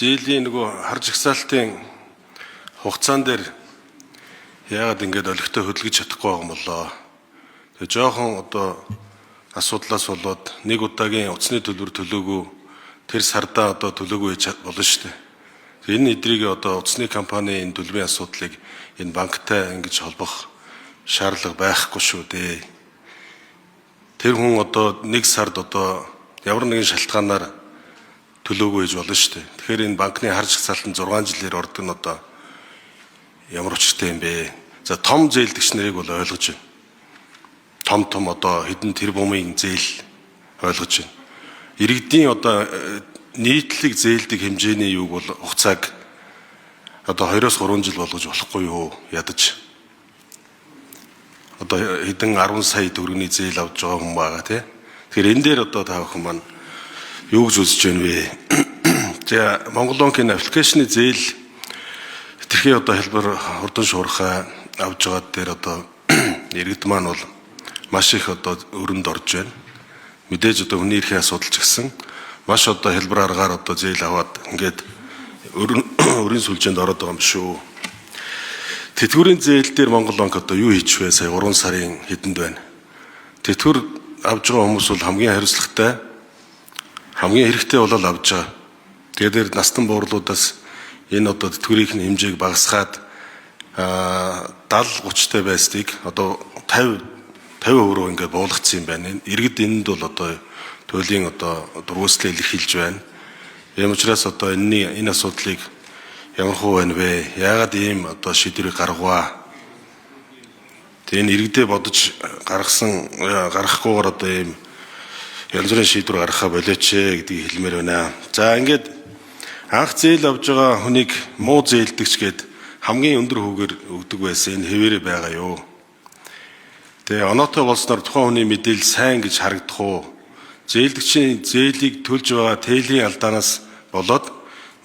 зээлийн нөгөө харж ихсаалтын хугацаан дээр яагаад ингэж олигтой хөдөлгөж чадахгүй байгаа юм болоо. Тэгээ жоохон одоо асуудлаас болоод нэг удаагийн утасны төлбөр төлөөгүй тэр сардаа одоо төлөөгүй болно шүү дээ. Энэ эдрийг одоо утасны компанийн энэ төлбөрийн асуудлыг энэ банктай ингэж холбох шаардлага байхгүй шүү дээ. Тэр хүн одоо нэг сард одоо ямар нэгэн шалтгаанаар төлөөгүй гэж болно шүү дээ. Тэгэхээр энэ банкны харж ихсаалтын 6 жилээр ордог нь одоо ямар учиртай юм бэ? За том зээлдэгч нарыг бол ойлгож байна. Том одоо хэдэн тэрбумын зээл ойлгож байна. Иргэдийн одоо нийтлэг зээлдэг хэмжээний юуг бол хугацааг одоо 2-3 жил болгож болохгүй юу? Ядаж. Одоо хэдэн 10 сая төгрөгийн зээл авч байгаа хүн байгаа тий. Тэгэхээр энэ дээр одоо та бүхэн маань юу гэж үзэж байна вэ? За Монгол банкны аппликейшны зээл тэрхий одоо хэлбэр хурдан шуурхай авж байгаа дээр одоо иргэд маань бол маш их одоо өрөнд орж байна. Мэдээж одоо хүний эрхийн асуудал ч гэсэн маш одоо хэлбэр аргаар одоо зээл аваад ингээд өрийн сүлжээнд ороод байгаа юм шүү. Тэтгэврийн зээл дээр Монгол банк одоо юу хийч вэ? Сая 3 сарын хэдэнд байна. Тэтгэвэр авж байгаа хүмүүс бол хамгийн хариуцлагатай, хамгийн хэрэгтэй болол авж байгаа. Тэгээд настан буурлуудаас энэ одоо тэтгэврийн хэмжээг багасгаад 70-30-тай байсныг одоо 50% ингээд буулгацсан юм байна. Иргэд энэнд бол одоо туйлын одоо дургуйслыг илэрхийлж байна. Ийм учраас одоо энэ асуудлыг ямар хөө байна вэ? Яагаад ийм одоо шийдвэрийг гаргаваа? Тэгээ энэ иргэдээ бодож гаргахгүйгээр одоо ийм янз бүрийн шийдвэр гаргахаа болооч гэдгийг хэлмээр байна. За ингээд анх зээл авж байгаа хүнийг муу зээлдэгч гээд хамгийн өндөр хүүгээр өгдөг байсан энэ хэвээрээ байгаа юу? Тэгээ оноотой болсноор тухайн хүний мэдээлэл сайн гэж харагдах уу? Зээлдэгчийн зээлийг төлж байгаа тээлийн алдаанаас болоод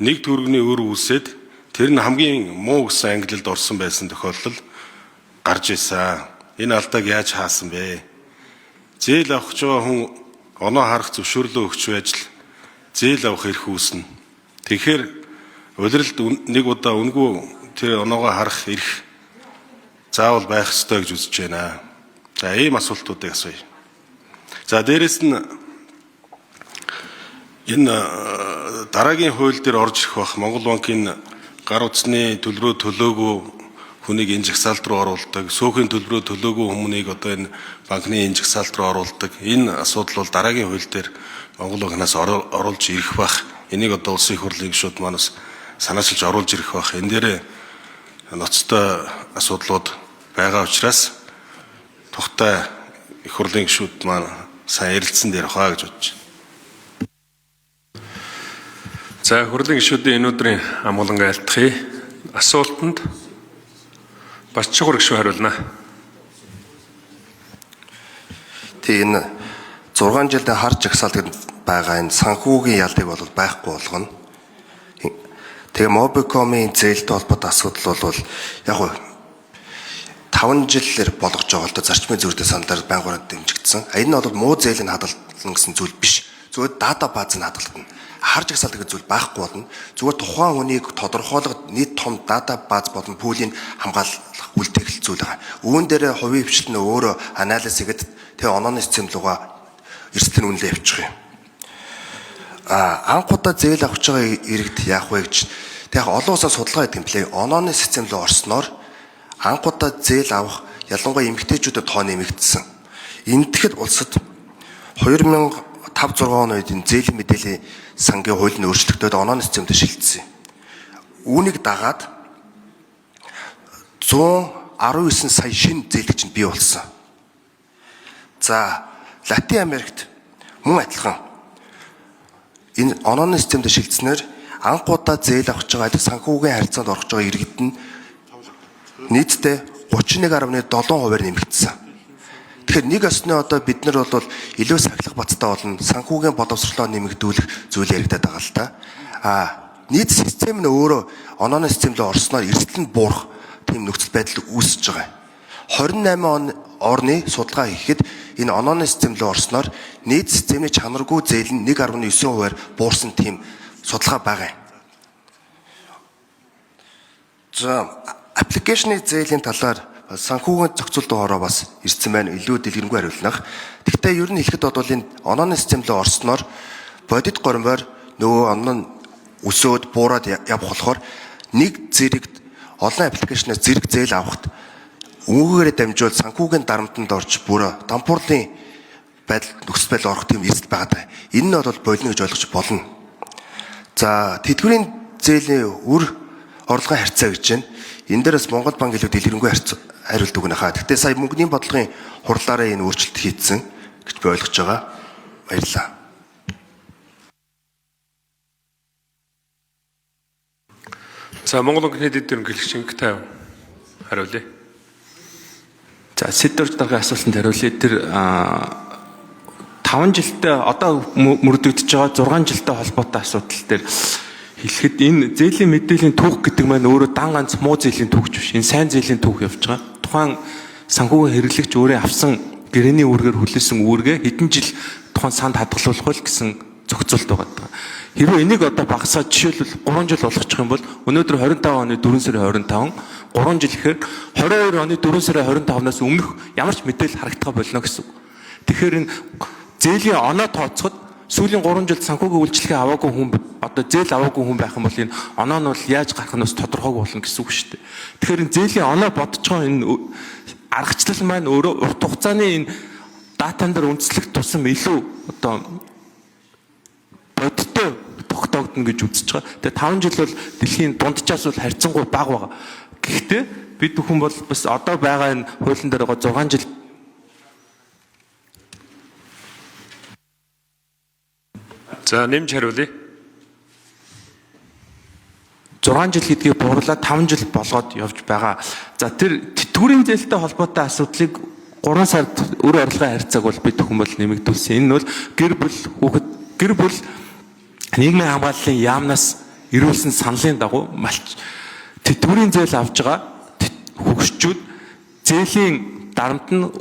нэг төгрөгийн өр үүсээд тэр нь хамгийн муу гэсэн ангилалд орсон байсан тохиолдол гарч ирсэн. Энэ алдааг яаж хаасан бэ? Зээл авах гэж байгаа хүн оноо харах зөвшөөрлөө өгч байж л зээл авах эрх үүснэ. Тэгэхээр улиралд нэг удаа үнгүй тэр оноогоо харах эрх заавал байх ёстой гэж үзэж байна. За ийм асуултуудыг асууя. За дээрэс нь энэ дараагийн хууль дээр орж ирэх бах Монгол банкын гар утасны төлбөрөө төлөөгүй хүнийг энэ жагсаалт руу оруулдаг, сөөхийн төлбөрөө төлөөгүй хүмүүнийг одоо энэ банкны энэ жагсаалт руу оруулдаг. Энэ асуудал бол дараагийн хууль дээр Монгол банкнаас оруулж ирэх бах. Энийг одоо улсын их хурлын гишүүд манаас санаачилж оруулж ирэх бах. Энэ дээр ноцтой асуудлууд байгаа учраас тухтай их хурлын гишүүд маань сайн ярилцсан дээр хаа гэж бодож байна. За хурлын гишүүдийн энэ өдрийн амгалан айлтгая. Асуултанд Баччуур гишүүн хариулна. Тэг энэ 6 жилдээ харж жагсаалт байгаа энэ санхүүгийн ялдыг бол байхгүй болгоно. Тэгээ Mobicom-ийн зээлтэй холбоотой асуудал бол яг нь 5 жилээр болгож байгаа л да зарчмын зүйртэй саналаар байнгаараа дэмжигдсэн. Энэ бол муу зээлийн хадгална гэсэн зүйл биш. Зүгээр дата баазыг хадгална. Харж ихсаалт гэж зүйл байхгүй болно. Зүгээр тухайн хүнийг тодорхойлох нийт том дата бааз болон пүүлийн хамгаалах үйлдвэрлэл зүйл байгаа. Үүн дээр хувийн хвшилт нь өөрөө анализ хийгээд тэг онооны систем руугаа эрсдэл нь үнэлээ явуучих юм. Анх удаа зээл авах байгаа иргэд яах вэ гэж тэг олон улсаас судалгаа хийдэг юм блэ. Онооны систем руу орсноор анх удаа зээл авах ялангуяа эмэгтэйчүүдэд тоо нэмэгдсэн. Энэтхэл улсад 2005-6 оны үед энэ зээлийн мэдээллийн сангийн хуулийн өөрчлөлтөд онооны системд шилжсэн. Үүнийг дагаад 119 сая шинэ зээлэгч нь бий болсон. За Латин Америкт мөн адилхан энэ онооны системд шилжснээр анх удаа зээл авах байгаа санхүүгийн харилцаанд орох байгаа иргэд нь нийтдээ 31.7% нэмэгдсэн. Тэгэхээр нэг осны одоо бид нар бол илүү сахилах баттай болно. Санхүүгийн боловсролоо нэмэгдүүлэх зүйл яригдаад байгаа л да. Нийт систем нь өөрөө онооны систем рүү орсноор эрсдэл нь буурах тийм нөхцөл байдал үүсэж байгаа. 28 орны судалгаа хийхэд энэ онооны систем рүү орсноор нийт системийн чанаргүй зээл нь 1.9%-аар буурсан тийм судалгаа байгаа. За аппликейшны зээлийн талаар санхүүгийн зохицуулт доороо бас ирсэн байна. Илүү дэлгэрэнгүй хариулнах. Гэхдээ ер нь хэлэхэд бол энэ онооны систем рүү орсноор бодит горимоор нөгөө оноо нь өсөөд буураад явах болохоор нэг зэрэгт олон аппликейшнээс зэрэг зээл авахд үүгээрээ дамжуул санхүүгийн дарамтанд орж бүр дампуурлын байдал нөхцөл байдал орох тийм эрсдэл байгаа. Энэ нь бол болно гэж ойлгож болно. За тэтгэврийн зээлийн үр орлогын харьцаа гэж байна. Энэ дээрээс Монгол банк илүү дэлгэрэнгүй хариулт өгнө хаа. Гэхдээ сая мөнгөний бодлогын хурлаараа энэ өөрчлөлт хийцэн гэж би ойлгож байгаа. Баярлалаа. За Монгол банкны дэд ерөнхийлөгч та хариулъя. За Сэдвэрч даргын асуултанд хариулъя. Тэр 5 жилдээ одоо мөрдөгдөж байгаа 6 жилдээ холбоотой асуудал дээр хэлэхэд энэ зээлийн мэдээллийн түүх гэдэг маань өөрөө дан ганц муу зээлийн түүх биш. Энэ сайн зээлийн түүх явж байгаа. Тухайн санхүүгийн хэрэглэгч өөрөө авсан гэрээний үүргээр хүлээсэн үүргээ хэдэн жил тухайн санд хадгалуулах вэ гэсэн зохицуулт байгаа. Хэрвээ энийг одоо багасаад жишээлбэл 3 жил болгочих юм бол өнөөдөр 25 оны 4 сарын 25, 3 жил ихээр 22 оны 4 сарын 25-наас өмнөх ямар ч мэдээлэл харагдах болно гэсэн. Тэгэхээр энэ зээлийн оноо тооцоход сүүлийн 3 жилд санхүүгийн үйлчлэгээ аваагүй хүн одоо зээл аваагүй хүн байх юм бол энэ оноо нь бол яаж гарах нь бас тодорхойгүй болно гэсэн үг шүү дээ. Тэгэхээр энэ зээлийн оноо бодож байгаа энэ аргачлал маань өөрөө урт хугацааны энэ датан дээр үндэслэх тусам илүү одоо бодтой тогтоогдно гэж үзэж байгаа. Тэгээ 5 жил бол дэлхийн дунджаас бол харьцангуй бага байгаа. Гэхдээ бид бүхэн бол бас одоо байгаа энэ хуулийн дээр байгаа 6 жил За нэмж хариулъя. 6 жил гэдгийг буурлаад 5 жил болгоод явж байгаа. За тэр тэтгэврийн зээлтэй холбоотой асуудлыг 3 сард өр орлогын харьцааг бол бид бүхэн бол нэмэгдүүлсэн. Энэ бол гэр бүл нийгмийн хамгааллын яамнаас ирүүлсэн саналын дагуу малч тэтгэврийн зээл авж байгаа хөгшчүүд зээлийн дарамт нь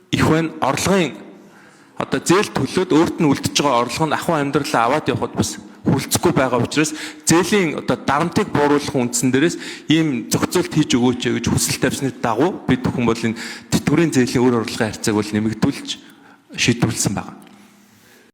их байна. Орлогын одоо зээл төлөөд өөрт нь үлдэж байгаа орлого нь ахуй амьдралаа аваад явхад бас хүлцэхгүй байгаа учраас зээлийн одоо дарамтыг бууруулах үндсэн дээрээс ийм зохицуулт хийж өгөөч гэж хүсэл тавьсны дагуу бид бүхэн бол энэ тэтгэврийн зээлийн өр орлогын харьцааг бол нэмэгдүүлж шийдвэрлсэн байна.